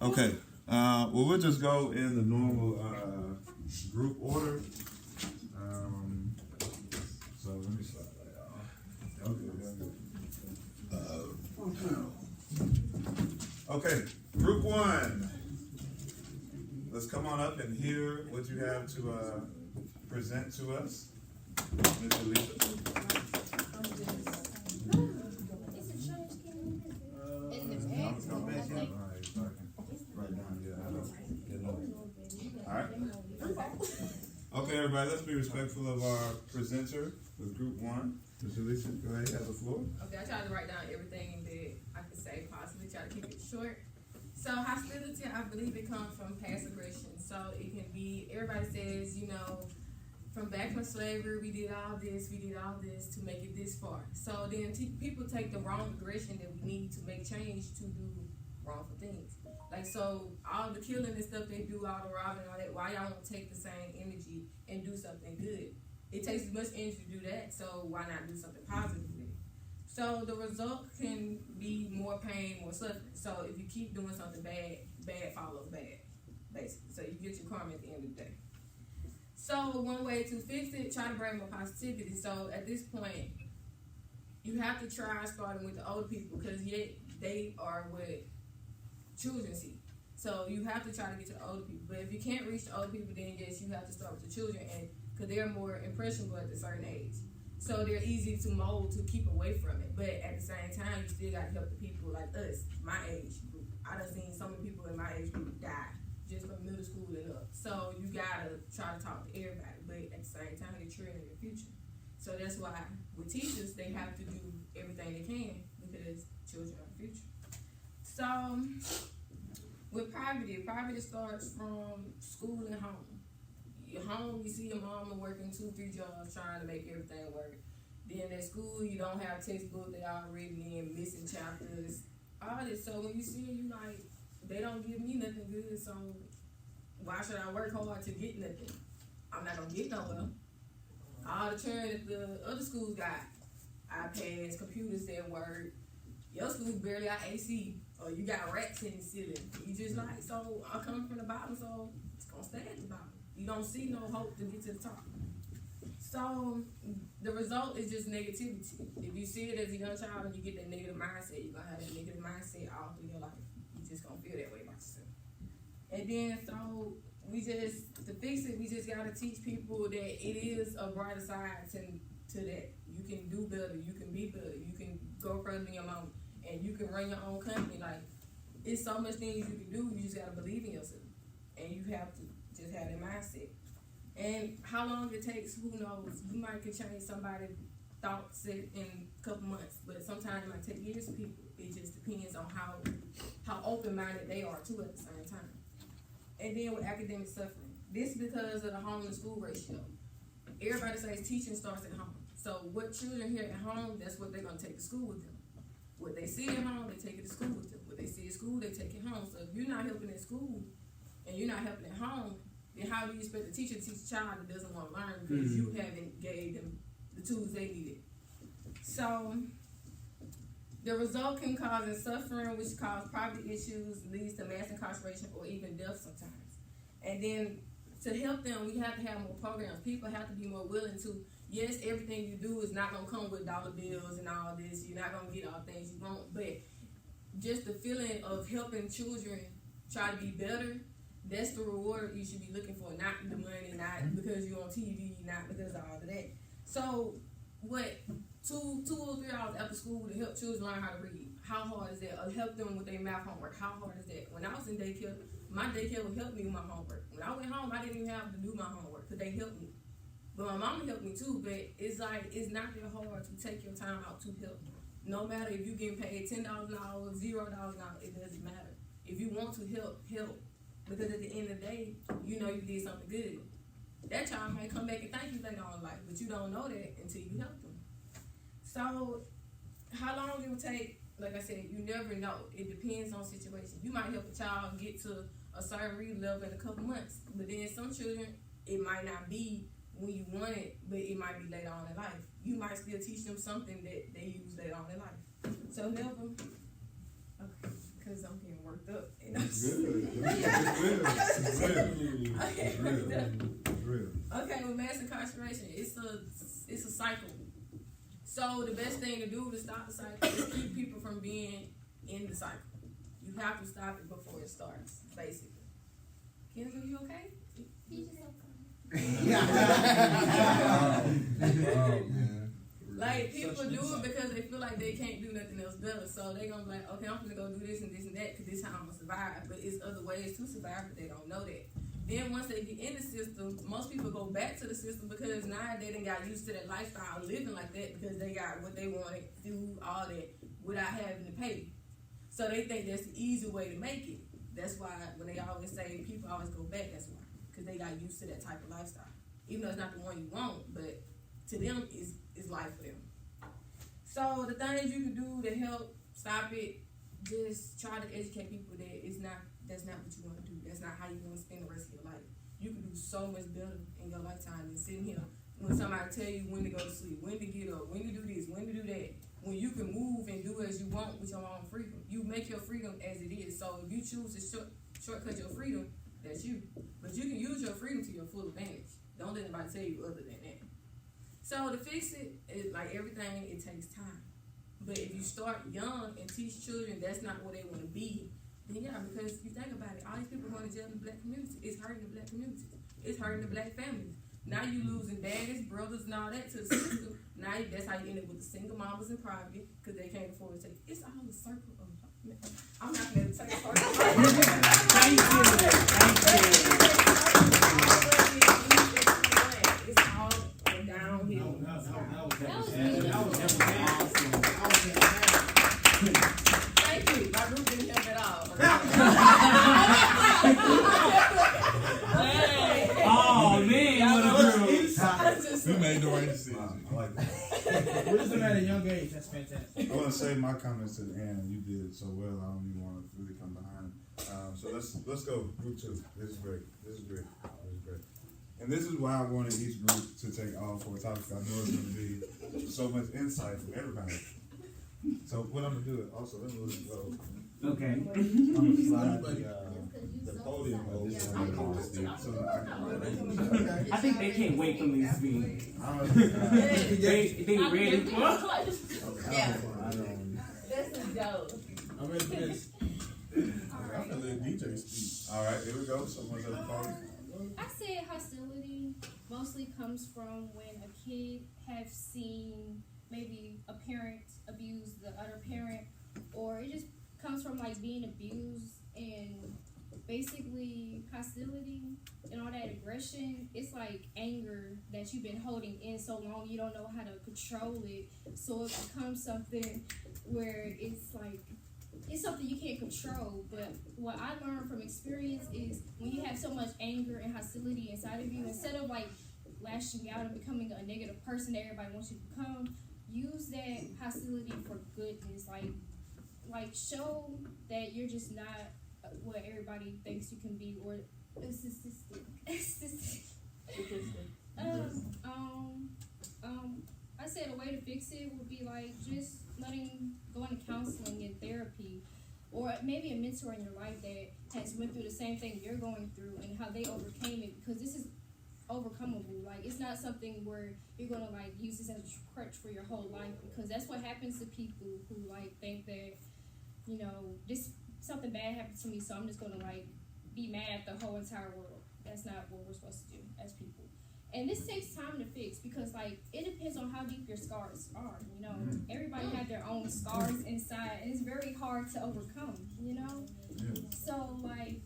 Okay. Well, we'll just go in the normal group order. So let me start that out. Okay, group one. Let's come on up and hear what you have to present to us, Mr. Lisa. Okay, everybody, let's be respectful of our presenter with group one. Mr. Lisa, go ahead, you have the floor. Okay, I tried to write down everything that I could say, possibly try to keep it short. So hostility, I believe it comes from past aggression. So it can be, everybody says, from back from slavery, we did all this to make it this far. So then people take the wrong aggression that we need to make change to do wrongful things. Like, so all the killing and stuff they do, all the robbing, all that, why y'all won't take the same energy and do something good? It takes as much energy to do that, so why not do something positive with it? So the result can be more pain, more suffering. So if you keep doing something bad, bad follows bad, basically. So you get your karma at the end of the day. So one way to fix it, try to bring more positivity. So at this point, you have to try starting with the older people, because yet they are what children see. So you have to try to get to the older people. But if you can't reach the older people, then yes, you have to start with the children, and because they're more impressionable at a certain age. So they're easy to mold to keep away from it. But at the same time, you still got to help the people like us, my age group. I done seen so many people in my age group die just from middle school and up. So you got to try to talk to everybody. But at the same time, you're training your future. So that's why with teachers, they have to do everything they can, because children are the future. So with poverty starts from school and home. Your home, you see your mama working 2-3 jobs trying to make everything work. Then at school, you don't have textbooks, they already in, missing chapters, all this. So when you see it, you like, they don't give me nothing good, so why should I work hard to get nothing? I'm not gonna get nowhere. All the children that the other schools got iPads, computers that work. Your school barely got AC, or you got rats in the ceiling. You just like, so I'm coming from the bottom, so it's gonna stay at the bottom. You don't see no hope to get to the top. So the result is just negativity. If you see it as a young child and you get that negative mindset, you're gonna have that negative mindset all through your life. You're just gonna feel that way about yourself. And then so to fix it, we just gotta teach people that it is a brighter side to that. You can do better, you can be better, you can go further than your mom, and you can run your own company. Like, it's so much things you can do, you just gotta believe in yourself. And you have to just have that mindset. And how long it takes, who knows? You might can change somebody's thoughts in a couple months, but sometimes it might take years for people. It just depends on how open-minded they are too at the same time. And then with academic suffering, this because of the home and school ratio. Everybody says teaching starts at home. So what children hear at home, that's what they're gonna take to school with them. What they see at home, they take it to school with them. What they see at school, they take it home. So if you're not helping at school and you're not helping at home, then how do you expect the teacher to teach a child that doesn't want to learn because you haven't gave them the tools they needed? So the result can cause suffering, which causes poverty issues, leads to mass incarceration or even death sometimes. And then to help them, we have to have more programs. People have to be more willing to, yes, everything you do is not going to come with dollar bills and all this. You're not going to get all the things you want. But just the feeling of helping children try to be better, that's the reward you should be looking for. Not the money, not because you're on TV, not because of all of that. So what, 2 or 3 hours after school to help children learn how to read? How hard is that? Or help them with their math homework? How hard is that? When I was in daycare, my daycare would help me with my homework. When I went home, I didn't even have to do my homework because they helped me. But my mama helped me too, but it's like, it's not that hard to take your time out to help. No matter if you're getting paid $10 an hour, $0 an hour, it doesn't matter. If you want to help, help. Because at the end of the day, you know you did something good. That child may come back and thank you later on in life, but you don't know that until you help them. So how long it will take, like I said, you never know. It depends on situation. You might help a child get to a certain reading level in a couple months, but then some children, it might not be when you want it, but it might be later on in life. You might still teach them something that they use later on in life. So never, okay, because I'm getting worked up. You know? It's good. It's real. Okay, with mass incarceration, it's a cycle. So the best thing to do to stop the cycle is keep people from being in the cycle. You have to stop it before it starts, basically. Kenny, are you okay? He just okay. Like, people do it because they feel like they can't do nothing else better. So they gonna be like, okay, I'm gonna go do this and this and that because this is how I'm gonna survive. But it's other ways to survive, but they don't know that. Then once they get in the system, most people go back to the system because now they done got used to that lifestyle living like that because they got what they wanted, do all that without having to pay. So they think that's the easy way to make it. That's why when they always say people always go back, that's why. Because they got used to that type of lifestyle. Even though it's not the one you want, but to them it's life for them. So the things you can do to help stop it, just try to educate people that that's not what you want to do. That's not how you want to spend the rest of your life. You can do so much better in your lifetime than sitting here when somebody tell you when to go to sleep, when to get up, when to do this, when to do that. When you can move and do as you want with your own freedom. You make your freedom as it is. So if you choose to shortcut your freedom, that's you. But you can use your freedom to your full advantage. Don't let anybody tell you other than that. So to fix it, like everything, it takes time. But if you start young and teach children that's not what they want to be, then yeah, because you think about it, all these people going to jail in the black community. It's hurting the black community. It's hurting the black families. Now you losing daddies, brothers, and all that to the system. Now that's how you end up with the single mamas in private because they can't afford to take. It's all a circle of. I'm not going to take part. Thank you. It's all downhill. Thank you. My group didn't help at all. Oh man, what a girl. We made the right decision. I like that. What is them at a young age? That's fantastic. I want to save my comments to the end. You did it so well. I don't even want to really come behind. So let's go group 2. This is great. And this is why I wanted each group to take all 4 topics. I know it's going to be so much insight from everybody. So what I'm going to do is also let me go. Okay. I'm going to slide the podium over so I can I think they can't wait for me to speak. They ready? Yeah. This is dope. I'm ready for this. I'm gonna let DJ speak. All right, here we go. Someone's at the podium. I said hostility mostly comes from when a kid have seen maybe a parent abuse the other parent, or it just comes from like being abused, and basically hostility and all that aggression, it's like anger that you've been holding in so long you don't know how to control it, so it becomes something where it's like it's something you can't control. But what I learned from experience is when you have so much anger and hostility inside of you, instead of like lashing out and becoming a negative person that everybody wants you to become, use that hostility for goodness. Like show that you're just not what everybody thinks you can be, or I said a way to fix it would be like just going to counseling and therapy, or maybe a mentor in your life that has went through the same thing you're going through and how they overcame it, because this is overcomable. Like it's not something where you're gonna like use this as a crutch for your whole life, because that's what happens to people who like think that, you know, this something bad happened to me, so I'm just gonna like be mad at the whole entire world. That's not what we're supposed to do as people. And this takes time to fix, because like it depends on how deep your scars are. You know, everybody have their own scars inside, and it's very hard to overcome. You know, so like,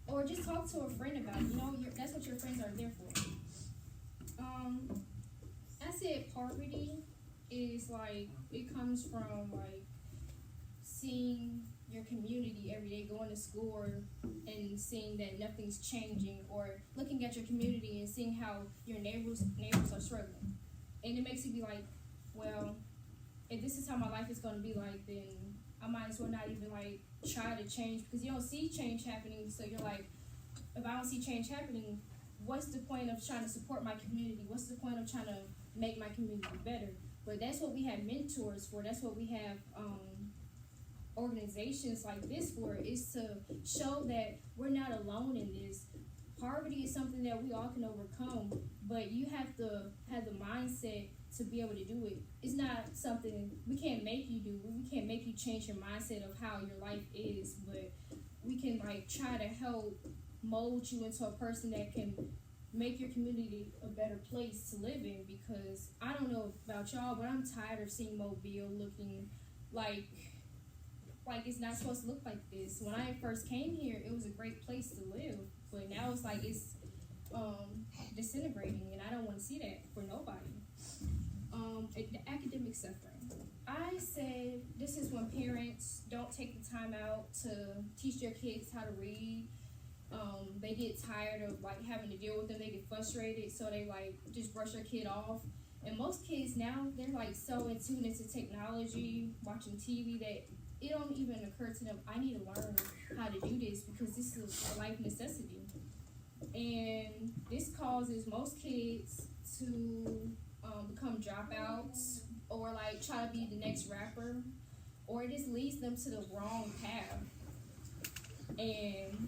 or just talk to a friend about it. You know, that's what your friends are there for. I said poverty is like it comes from like seeing your community every day, going to school and seeing that nothing's changing, or looking at your community and seeing how your neighbors are struggling, and it makes you be like, well, if this is how my life is going to be like, then I might as well not even like try to change, because you don't see change happening. So you're like, if I don't see change happening, what's the point of trying to support my community? What's the point of trying to make my community better? But that's what we have mentors for. That's what we have organizations like this for is to show that we're not alone in this. Poverty is something that we all can overcome, but you have to have the mindset to be able to do it. It's not something we can't make you do. We can't make you change your mindset of how your life is, but we can like try to help mold you into a person that can make your community a better place to live in. Because I don't know about y'all, but I'm tired of seeing Mobile looking like it's not supposed to look like this. When I first came here, it was a great place to live, but now it's like it's disintegrating, and I don't want to see that for nobody. The academic suffering. I said this is when parents don't take the time out to teach their kids how to read. They get tired of like having to deal with them. They get frustrated, so they like just brush their kid off. And most kids now, they're like so in tune into technology, watching TV, that it don't even occur to them, I need to learn how to do this because this is a life necessity. And this causes most kids to become dropouts or like try to be the next rapper, or it just leads them to the wrong path. And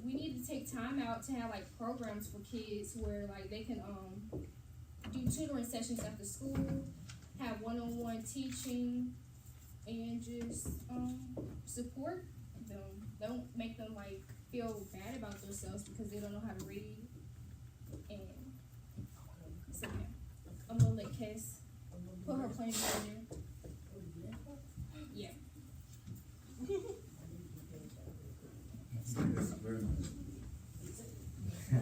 we need to take time out to have like programs for kids where like they can do tutoring sessions after school, have one-on-one teaching, and just support them. Don't make them like feel bad about themselves because they don't know how to read. And so yeah, I'm gonna let Kes put her plan together. Yeah. Yes, very much. Yeah.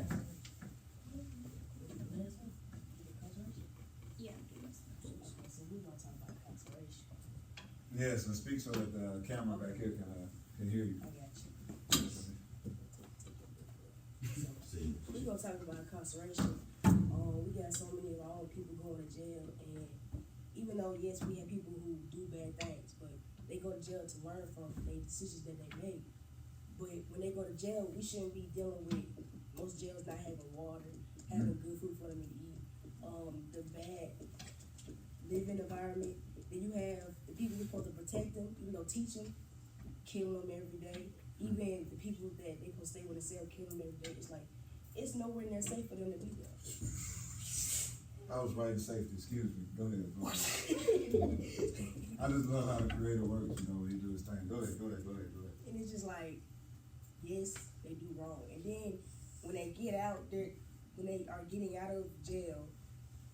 Yes, and speak so that the camera back here can hear you. We're gonna talk about incarceration. We got so many of our own people going to jail, and even though yes, we have people who do bad things, but they go to jail to learn from the decisions that they make. But when they go to jail, we shouldn't be dealing with most jails not having water, having good food for them to eat, the bad living environment. Then you have the people who are supposed to protect them, even though teach them, kill them every day. Even the people that they supposed to stay with the cell, kill them every day. It's like it's nowhere near safe for them to be there. I was writing safety, excuse me. Go ahead. I just love how the creator works, you know, when he do his thing. Go ahead. And it's just like, yes, they do wrong. And then when they get out, when they are getting out of jail,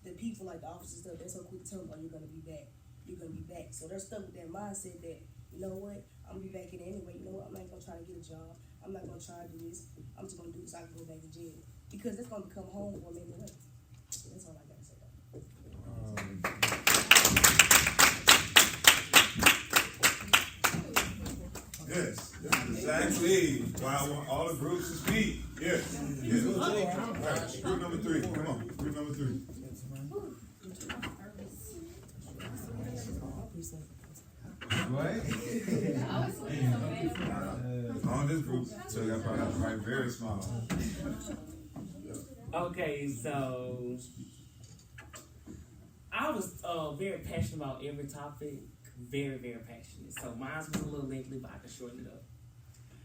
the people like the officers stuff, they're so quick to tell them, oh, you're gonna be back. You're gonna be back. So they're stuck with that mindset that, you know what, I'm gonna be back in anyway. You know what, I'm not gonna try to get a job. I'm not gonna try to do this. I'm just gonna do this so I can go back to jail. Because that's gonna become home for them anyway. That's all I gotta say. Yes, this is exactly why I want all the groups to speak. Yes. All right, group number 3. Come on, group number 3. What? On this group, so y'all probably have to write very small. Okay, so I was very passionate about every topic. Very, very passionate. So mine was a little lengthy, but I can shorten it up.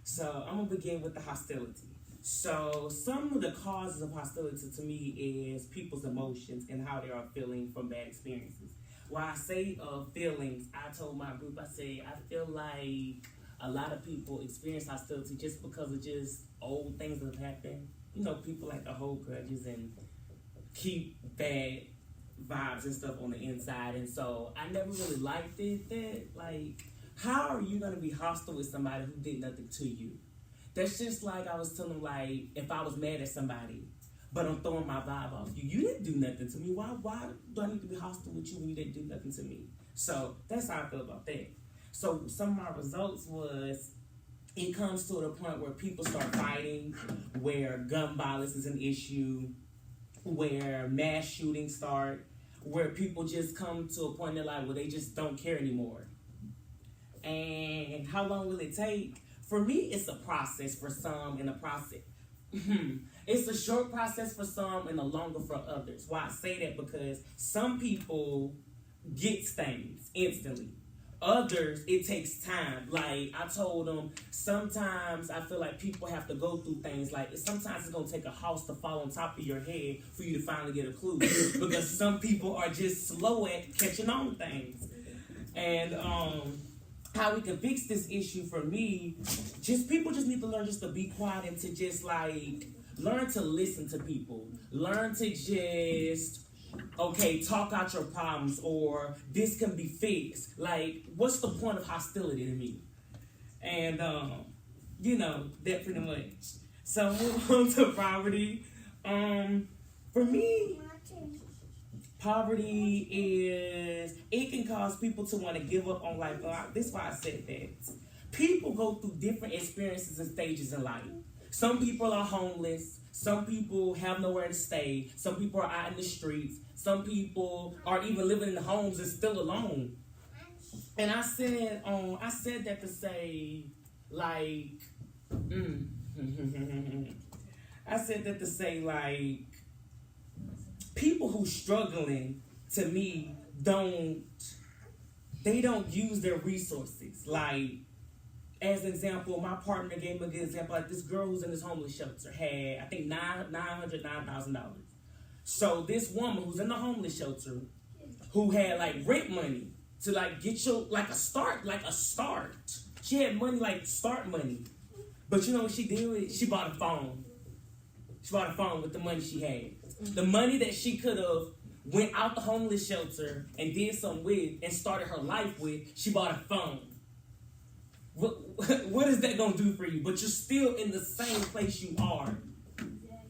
So I'm gonna begin with the hostility. So some of the causes of hostility to me is people's emotions and how they are feeling from bad experiences. When I say feelings, I told my group, I say I feel like a lot of people experience hostility just because of just old things that have happened. You know, people like to hold grudges and keep bad vibes and stuff on the inside, and so I never really liked it. That like, how are you gonna be hostile with somebody who did nothing to you? That's just like I was telling them, like, if I was mad at somebody, but I'm throwing my vibe off you. You didn't do nothing to me. Why do I need to be hostile with you when you didn't do nothing to me? So that's how I feel about that. So some of my results was it comes to the point where people start fighting, where gun violence is an issue, where mass shootings start, where people just come to a point in their life where they just don't care anymore. And how long will it take? For me, it's a process for some and a process. It's a short process for some and a longer for others. Why I say that? Because some people get stains instantly. Others, it takes time. Like I told them, sometimes I feel like people have to go through things. Like sometimes it's gonna take a house to fall on top of your head for you to finally get a clue. Because some people are just slow at catching on things. And how we can fix this issue for me, people just need to learn just to be quiet and to just like learn to listen to people. Learn to just talk out your problems, or this can be fixed. Like, what's the point of hostility to me? And, that pretty much. So, move on to poverty. For me, poverty it can cause people to want to give up on life. This is why I said that. People go through different experiences and stages in life. Some people are homeless. Some people have nowhere to stay. Some people are out in the streets. Some people are even living in homes and still alone. And I said that to say, like, I said that to say, like, people who struggling, to me, don't use their resources. Like, as an example, my partner gave me a good example. Like, this girl who's in this homeless shelter had, I think, $9,000. So this woman who's in the homeless shelter, who had like rent money to like get you like a start. She had money, like start money. But you know what she did with it? She bought a phone. She bought a phone with the money she had. The money that she could have went out the homeless shelter and did something with and started her life with, she bought a phone. What is that going to do for you? But you're still in the same place you are.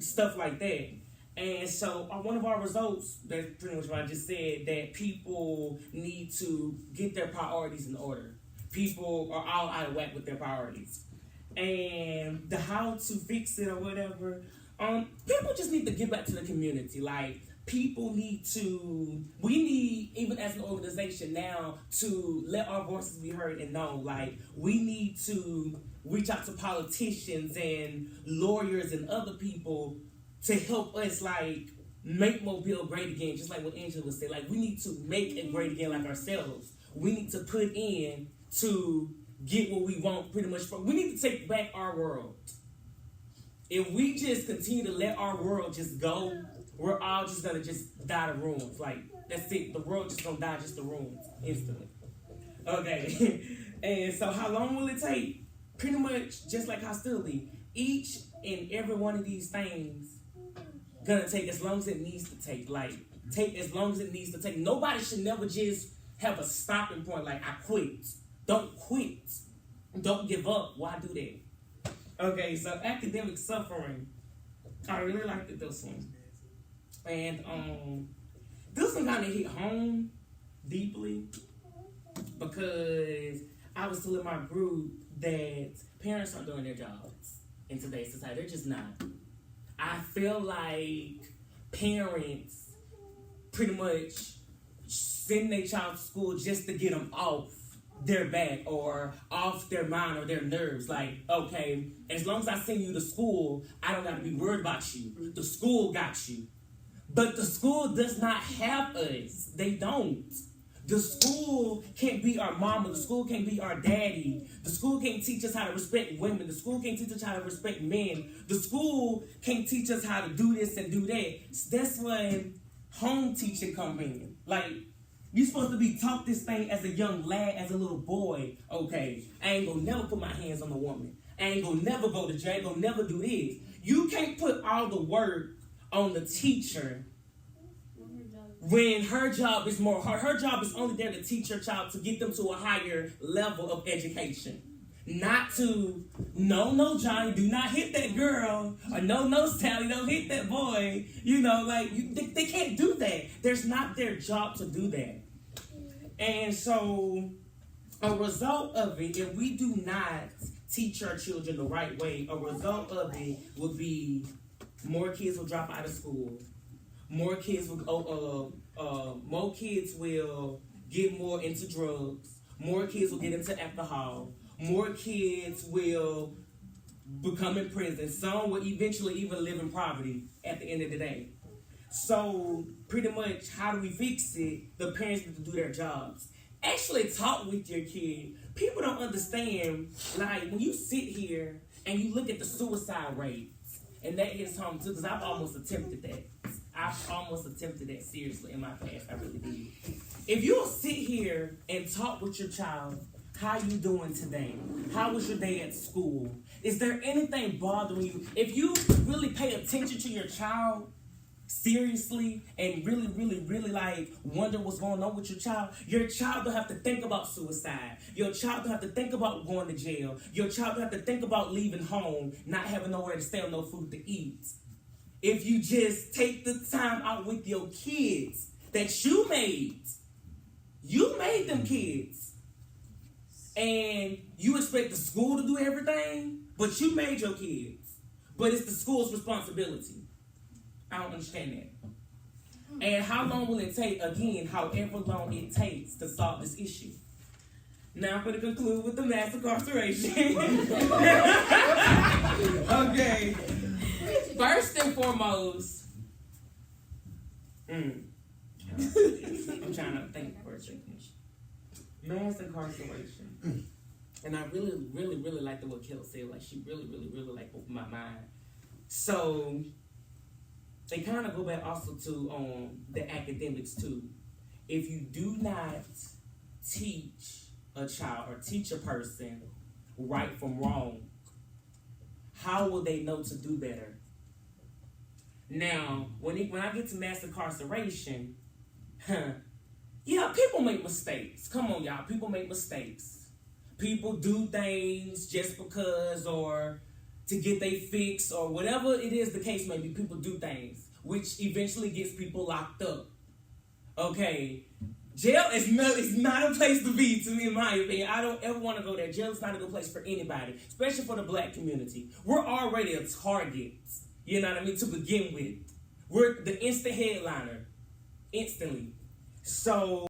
Stuff like that. And so one of our results, that's pretty much what I just said, that people need to get their priorities in order. People are all out of whack with their priorities. And the how to fix it or whatever, people just need to get back to the community. Like, we need, even as an organization now, to let our voices be heard and known. Like, we need to reach out to politicians and lawyers and other people to help us, like, make Mobile great again, just like what Angela said. Like, we need to make it great again like ourselves. We need to put in to get what we want pretty much. We need to take back our world. If we just continue to let our world just go, we're all just going to just die to ruins. Like, that's it. The world just going to die just to ruins instantly. Okay. And so how long will it take? Pretty much just like hostility. Each and every one of these things gonna take as long as it needs to take. Like, take as long as it needs to take. Nobody should never just have a stopping point like, I quit. Don't quit. Don't give up. Why do that? Okay, so academic suffering. I really liked this one. And this one kind of hit home deeply because I was telling my group that parents aren't doing their jobs in today's society. They're just not. I feel like parents pretty much send their child to school just to get them off their back or off their mind or their nerves. Like, okay, as long as I send you to school, I don't got to be worried about you. The school got you. But the school does not have us. They don't. The school can't be our mama. The school can't be our daddy. The school can't teach us how to respect women. The school can't teach us how to respect men. The school can't teach us how to do this and do that. That's when home teaching come in. Like, you're supposed to be taught this thing as a young lad, as a little boy. Okay, I ain't gonna never put my hands on a woman. I ain't gonna never go to jail. I ain't gonna never do this. You can't put all the work on the teacher when her job is more, her job is only there to teach your child to get them to a higher level of education. Not to, no, Johnny, do not hit that girl. Or no, Sally, don't hit that boy. You know, like, they can't do that. There's not their job to do that. And so, a result of it, if we do not teach our children the right way, a result of it would be more kids will drop out of school. More kids will get more into drugs. More kids will get into alcohol. More kids will become in prison. Some will eventually even live in poverty at the end of the day. So pretty much, how do we fix it? The parents need to do their jobs. actually talk with your kid. People don't understand, like, when you sit here and you look at the suicide rates, and that hits home too, because I've almost attempted that. Seriously in my past. I really did. If you'll sit here and talk with your child, how you doing today? How was your day at school? Is there anything bothering you? If you really pay attention to your child seriously and really like wonder what's going on with your child don't have to think about suicide. Your child don't have to think about going to jail. Your child don't have to think about leaving home, not having nowhere to stay or no food to eat. If you just take the time out with your kids that you made them kids, and you expect the school to do everything, but you made your kids, but it's the school's responsibility. I don't understand that. And how long will it take? Again, however long it takes to solve this issue. Now I'm going to conclude with the mass incarceration. Okay. First and foremost, I'm trying to think for a second. Mass incarceration. And I really like the what Kelly said. Like, she really like opened my mind. So they kind of go back also to the academics too. If you do not teach a child or teach a person right from wrong, how will they know to do better? Now, when I get to mass incarceration, yeah, people make mistakes. Come on, y'all. People make mistakes. People do things just because or to get their fix or whatever it is the case may be. People do things, which eventually gets people locked up. Okay, jail is not a place to be, to me, in my opinion. I don't ever want to go there. Jail is not a good place for anybody, especially for the black community. We're already a target, you know what I mean, to begin with. We're the instant headliner, instantly. So